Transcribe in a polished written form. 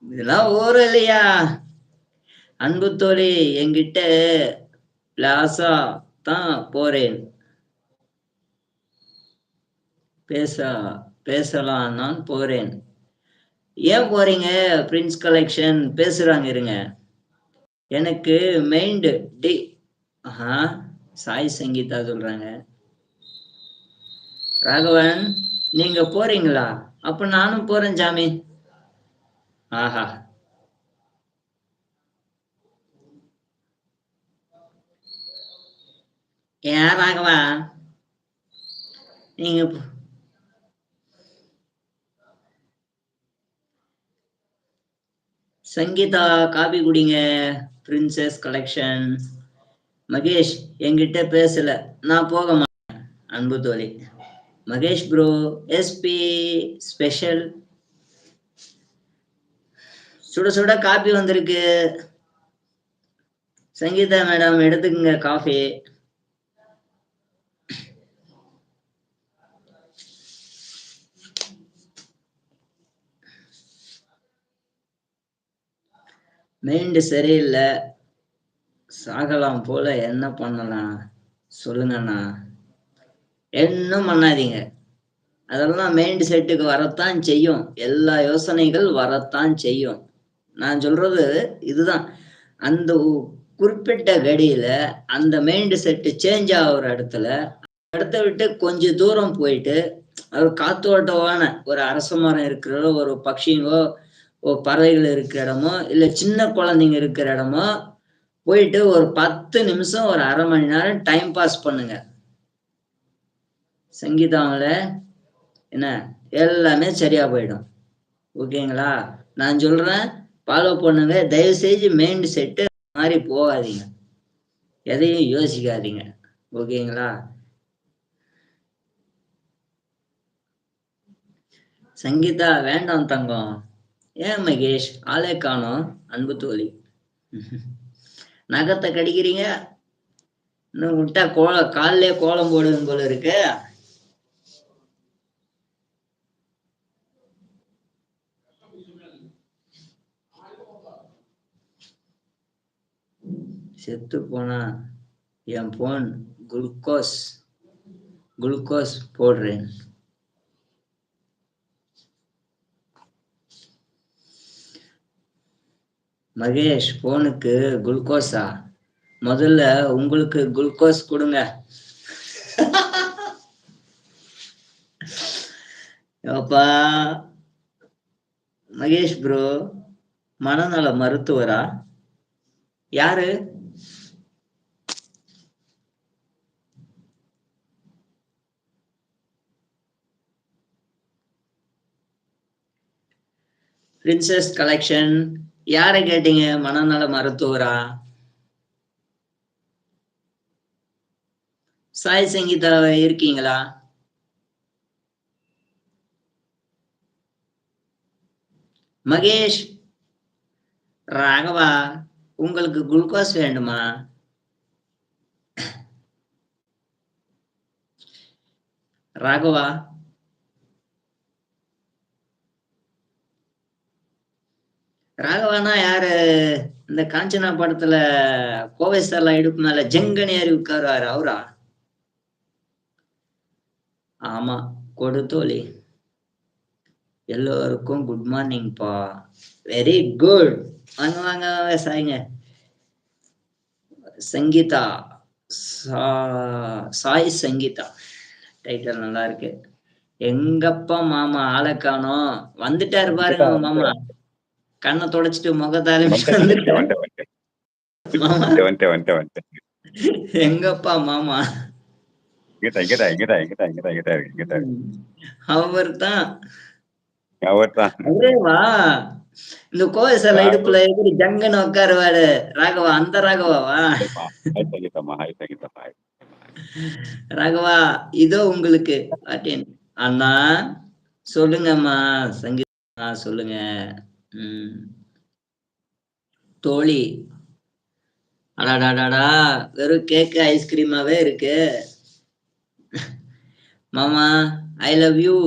இதெல்லாம் ஊரும் இல்லையா? அன்பு தோழி என்கிட்ட பிளாசா தான் போறேன். பேச பேசலாம் நான் போறேன். ஏன் போறீங்க? பிரின்ஸ் கலெக்ஷன் பேசுறாங்க இருங்க. எனக்கு மைண்ட் டி ஆஹா, சாய் சங்கீதா சொல்றாங்க. ராகவன், நீங்க போறீங்களா? அப்ப நானும் போறேன் சாமி. ஆஹா. ஏன் ராகவா? நீங்க சங்கீதா காபி குடிங்க. Princess collection. மகேஷ் என்கிட்ட பேசல. நான் போக மாட்டேன். அன்பு தோழி. Mahesh bro SP special. சுட சுட காபி வந்திருக்கு. சங்கீதா மேடம் எடுத்துக்கங்க காஃபி. மைண்ட் சரியில்லை. சாகலாம் போல என்ன பண்ணலாம் சொல்லுங்கண்ணா. என்னும் பண்ணாதீங்க. அதெல்லாம் மைண்ட் செட்டுக்கு வரத்தான் செய்யும். எல்லா யோசனைகள் வரத்தான் செய்யும். நான் சொல்றது இதுதான். அந்த குறிப்பிட்ட கடியில அந்த மைண்ட் செட்டு சேஞ்ச் ஆகுற இடத்துல இடத்த விட்டு கொஞ்சம் தூரம் போயிட்டு ஒரு காத்தோட்டமான ஒரு அரச மரம் இருக்கிற ஒரு பட்சிங்கோ ஒரு பறவைகள் இருக்கிற இடமோ இல்ல சின்ன குழந்தைங்க இருக்கிற இடமோ போயிட்டு ஒரு 10 நிமிஷம் ஒரு அரை மணி நேரம் டைம் பாஸ் பண்ணுங்க. சங்கீதாவில என்ன எல்லாமே சரியா போயிடும். ஓகேங்களா? நான் சொல்றேன் ஃபாலோ பண்ணுங்க. தயவு செஞ்சு மைண்ட் செட்டு மாதிரி போகாதீங்க. எதையும் யோசிக்காதீங்க. ஓகேங்களா? சங்கீதா வேண்டாம் தங்கம். ஏன் மகேஷ் ஆளே காணோம்? அன்பு தோழி. நகத்தை கடிக்கிறீங்க. இன்னும் விட்டா காலிலே கோலம் போடுங்க போல இருக்கு. செத்து போனா என் போன் குளுக்கோஸ் போடுறேன். மகேஷ் போனுக்கு குளுக்கோஸா? முதல்ல உங்களுக்கு குளுக்கோஸ் கொடுங்க. அப்பா மகேஷ் ப்ரோ மனநல மருத்துவரா? யாரு? Princess collection. யாரை கேட்டீங்க? மனநல மருத்துவரா? சாய் சங்கீதா இருக்கீங்களா? மகேஷ் ராகவா உங்களுக்கு குளுக்கோஸ் வேண்டுமா? ராகவா ராகவானா யாரு? இந்த காஞ்சனா படத்துல கோவை சார்ல இடுப்பு மேல ஜங்கனி ஏறி உட்காருவாரு அவரா? ஆமா கொடுத்தோழி. எல்லோருக்கும் குட் மார்னிங்ப்பா. Very good. வாங்க வாங்க சாய்ங்க. சங்கீதா சாய் சங்கீதா டைட்டில் நல்லா இருக்கு. எங்கப்பா மாமா ஆளை காணோம். வந்துட்டாரு பாருங்க மாமா. கண்ணை தொடச்சிட்டு முகத்தால எங்கப்பா மாமா? அவர் தான் வா. இந்த கோவை சாலை இடுப்புல எப்படி ஜங்கன்னு உட்காருவாரு ராகவா, அந்த ராகவாவா? ராகவா இதோ உங்களுக்கு அண்ணா. சொல்லுங்கம்மா சங்கீதா சொல்லுங்க. தோழி அடாடாடாடா வெறும் கேக்கு ஐஸ்கிரீமாவே இருக்கு. மாமா ஐ லவ் யூ.